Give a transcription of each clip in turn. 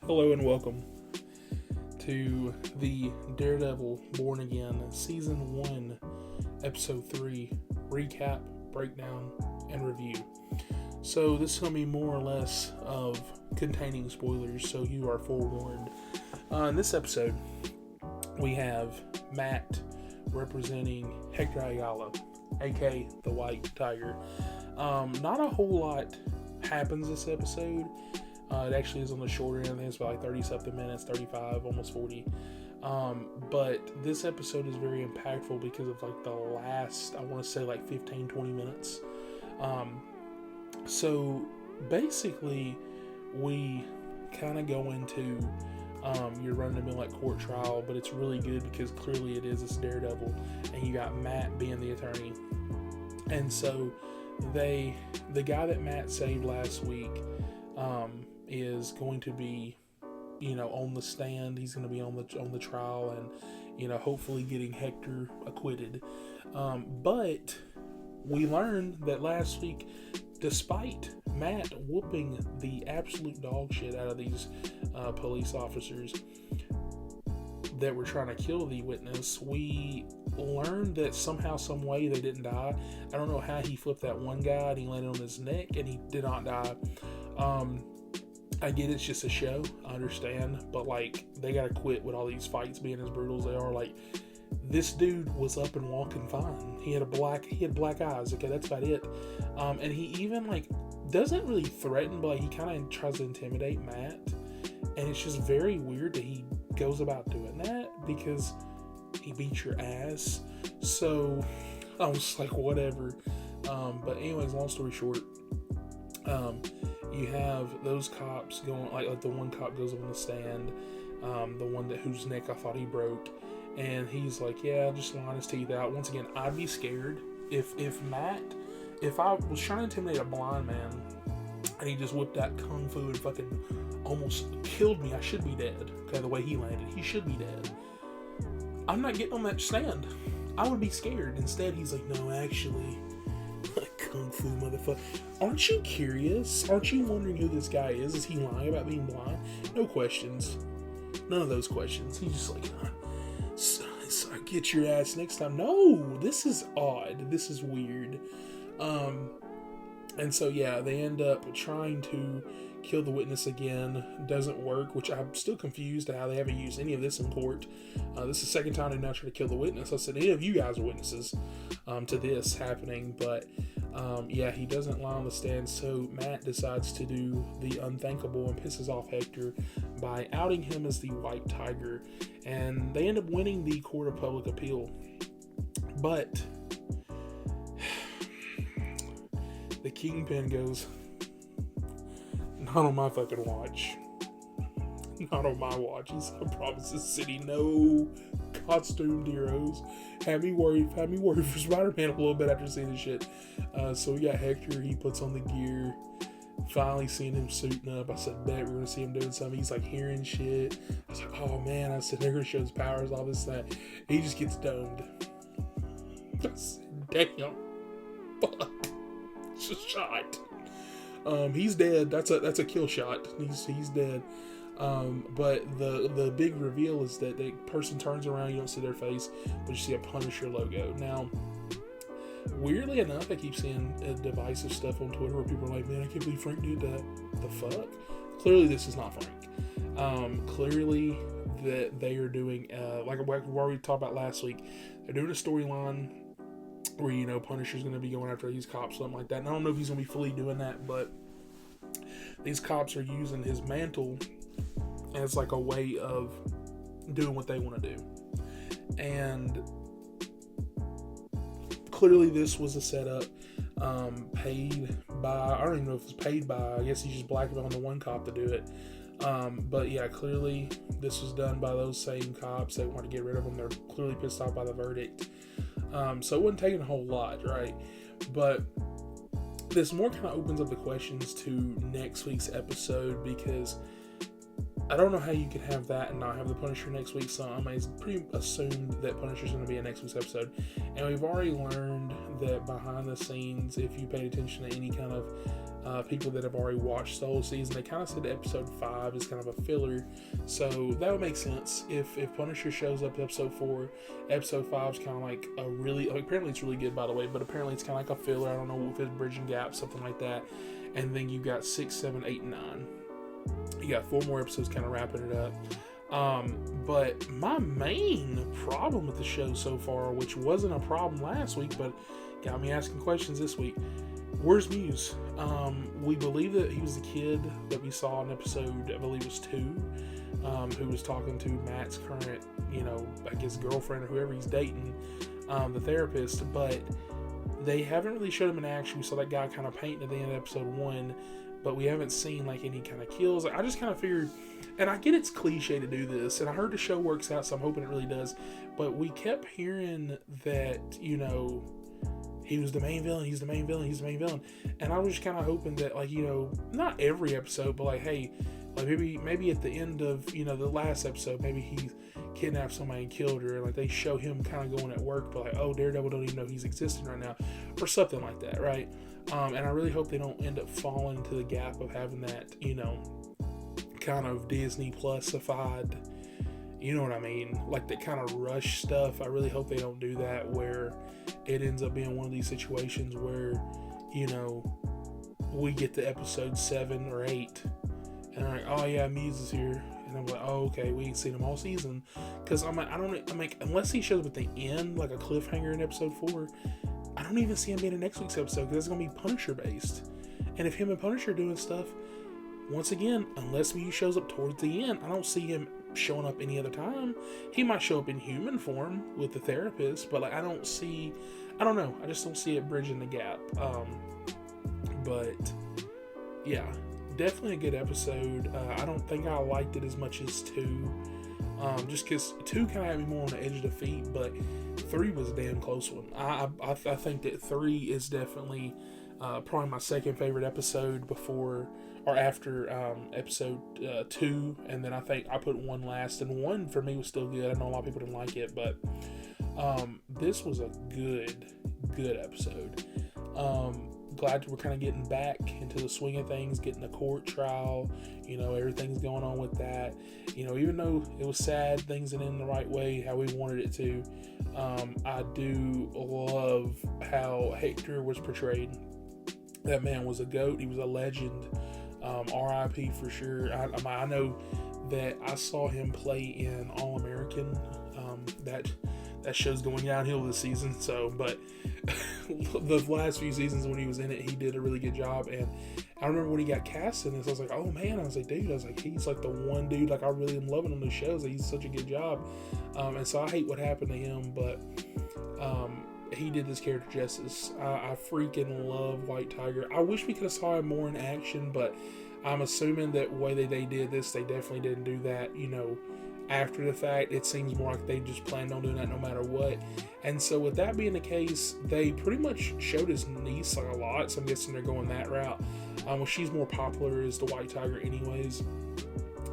Hello and welcome to the Daredevil Born Again Season 1, Episode 3 recap, breakdown, and review. So this is going to be more or less of containing spoilers, so you are forewarned. In this episode, we have Matt representing Hector Ayala, aka the White Tiger. Not a whole lot happens this episode. It actually is on the shorter end. I think it's about like 30 something minutes, 35, almost 40. But this episode is very impactful because of like the last, I want to say like 15, 20 minutes. So basically we kind of go into your run-of-the-mill like court trial, but it's really good because clearly it's Daredevil, and you got Matt being the attorney. And so the guy that Matt saved last week is going to be, on the stand. He's going to be on the trial, and hopefully getting Hector acquitted. But we learned that last week, despite Matt whooping the absolute dog shit out of these police officers that were trying to kill the witness, we learned that somehow, some way, they didn't die. I don't know how he flipped that one guy and he landed on his neck and he did not die. I get it's just a show, I understand, but like, they gotta quit with all these fights being as brutal as they are. Like, this dude was up and walking fine. He had black eyes. Okay, that's about it. And he even like doesn't really threaten, but like, he kind of tries to intimidate Matt, and it's just very weird that he goes about doing that because he beats your ass. So I was like, whatever. But anyways, long story short, you have those cops going, like the one cop goes up on the stand, the one whose neck I thought he broke, and he's like, yeah, just line his teeth out. Once again, I'd be scared if I was trying to intimidate a blind man and he just whipped out kung fu and fucking almost killed me. I should be dead. Okay, the way he landed, he should be dead. I'm not getting on that stand. I would be scared. Instead, he's like, no, actually, kung fu motherfucker. Aren't you curious? Aren't you wondering who this guy is? Is he lying about being blind? No questions. None of those questions. He's just like, sorry, get your ass next time. No, this is odd. This is weird. And so yeah, they end up trying to kill the witness again. Doesn't work, which I'm still confused at how they haven't used any of this in court. This is the second time they've now tried to kill the witness. I said, any of you guys are witnesses to this happening, but yeah, he doesn't lie on the stand, so Matt decides to do the unthinkable and pisses off Hector by outing him as the White Tiger, and they end up winning the Court of Public Appeal. But the Kingpin goes, not on my fucking watch. Not on my watch. He said, I promise this city no costumed heroes. Had me worried for Spider-Man a little bit after seeing this shit. So we got Hector. He puts on the gear. Finally seeing him suiting up. I said, bet we're gonna see him doing something. He's like hearing shit. I was like, oh man. I said, they're gonna show his powers, all this, that. He just gets domed. I said, damn. Fuck. It's a shot. He's dead. That's a kill shot. He's dead. But the big reveal is that the person turns around, you don't see their face, but you see a Punisher logo. Now, weirdly enough, I keep seeing divisive stuff on Twitter where people are like, man, I can't believe Frank did that. The fuck? Clearly this is not Frank. Clearly that they are doing, like we already talked about last week, they're doing a storyline where, Punisher's going to be going after these cops, something like that. And I don't know if he's going to be fully doing that, but these cops are using his mantle as like a way of doing what they want to do. And clearly this was a setup, paid by, I don't even know if it's paid by, I guess he's just blackmailing the one cop to do it. But yeah, clearly this was done by those same cops. They want to get rid of them. They're clearly pissed off by the verdict. So it wasn't taking a whole lot, right? But this more kind of opens up the questions to next week's episode, because I don't know how you can have that and not have the Punisher next week. So I mean, it's pretty assumed that Punisher's going to be in next week's episode. And we've already learned that behind the scenes, if you paid attention to any kind of people that have already watched the whole season. They kind of said episode 5 is kind of a filler, so that would make sense. If Punisher shows up in episode 4, episode 5 is kind of like a really, apparently it's really good, by the way, but apparently it's kind of like a filler. I don't know if it's bridging gaps, something like that. And then you got 6, 7, 8, and 9. You got 4 more episodes kind of wrapping it up. But my main problem with the show so far, which wasn't a problem last week, but got me asking questions this week, where's Muse? We believe that he was the kid that we saw in episode, I believe it was 2, who was talking to Matt's current, I guess girlfriend or whoever he's dating, the therapist, but they haven't really showed him in action. We saw that guy kind of painting at the end of episode 1, but we haven't seen like any kind of kills. I just kind of figured, and I get it's cliche to do this, and I heard the show works out, so I'm hoping it really does, but we kept hearing that, he was the main villain, he's the main villain, he's the main villain. And I was just kind of hoping that, like, not every episode, but like, hey, like maybe at the end of, the last episode, maybe he kidnapped somebody and killed her, and like they show him kind of going at work, but like, oh, Daredevil don't even know he's existing right now, or something like that, right? And I really hope they don't end up falling into the gap of having that, kind of Disney Plus-ified, you know what I mean? Like that kind of rush stuff. I really hope they don't do that, where it ends up being one of these situations where, we get to episode 7 or 8, and I'm like, oh yeah, Muse is here. And I'm like, oh, okay, we ain't seen him all season. Because I'm like, unless he shows up at the end, like a cliffhanger in episode 4, I don't even see him being in next week's episode, because it's going to be Punisher based. And if him and Punisher doing stuff, once again, unless Muse shows up towards the end, I don't see him showing up any other time. He might show up in human form with the therapist, but like I don't know. I just don't see it bridging the gap. But yeah, definitely a good episode. I don't think I liked it as much as 2. Just because 2 kind of had me more on the edge of the feet, but 3 was a damn close one. I think that 3 is definitely probably my second favorite episode before or after episode 2, and then I think I put 1 last, and 1 for me was still good. I know a lot of people didn't like it, but this was a good episode. Glad we're kind of getting back into the swing of things, getting the court trial, everything's going on with that. Even though it was sad, things didn't end the right way, how we wanted it to, I do love how Hector was portrayed. That man was a GOAT. He was a legend. R.I.P. for sure. I know that I saw him play in All-American. That show's going downhill this season. So, but the last few seasons when he was in it, he did a really good job. And I remember when he got cast in this, I was like, oh man, dude, he's like the one dude, like I really am loving him in the shows. Like, he's such a good job. And so I hate what happened to him, but he did this character justice. I freaking love White Tiger. I wish we could have saw him more in action, but I'm assuming that way that they did this, they definitely didn't do that, after the fact. It seems more like they just planned on doing that no matter what. And so with that being the case, they pretty much showed his niece like a lot, so I'm guessing they're going that route. Well, she's more popular as the White Tiger anyways.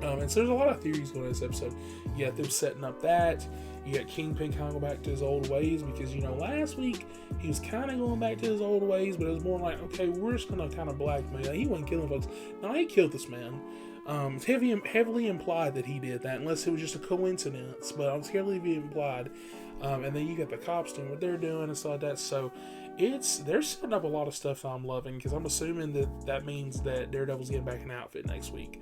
And so there's a lot of theories going on this episode. You got them setting up that. You got Kingpin kind of go back to his old ways, because, last week he was kind of going back to his old ways, but it was more like, okay, we're just going to kind of blackmail. He wasn't killing folks. No, he killed this man. It's heavily implied that he did that, unless it was just a coincidence, but it's heavily implied. And then you got the cops doing what they're doing and stuff like that. So they're setting up a lot of stuff that I'm loving, because I'm assuming that means that Daredevil's getting back in outfit next week.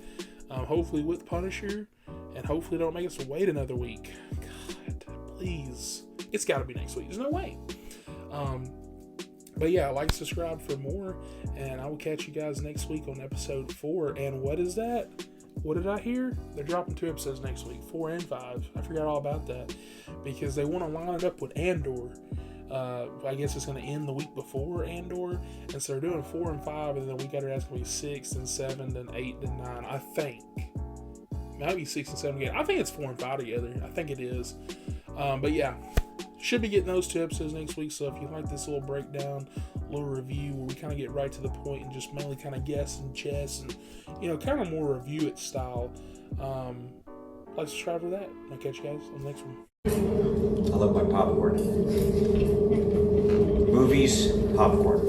Hopefully with Punisher, and hopefully don't make us wait another week. God, please. It's got to be next week. There's no way. But yeah, like, subscribe for more, and I will catch you guys next week on episode 4. And what is that? What did I hear? They're dropping 2 episodes next week, 4 and 5. I forgot all about that, because they want to line it up with Andor. I guess it's going to end the week before Andor, and so they're doing 4 and 5, and then the week after that's going to be 6 and 7, then 8 and 9. I think might be 6 and 7 again. I think it's 4 and 5 together. I think it is. But yeah, should be getting those 2 episodes next week. So if you like this little breakdown, little review where we kind of get right to the point and just mainly kind of guess and chess and kind of more review it style, like, subscribe for that. I'll catch you guys on the next one. I love my popcorn. Movies, popcorn.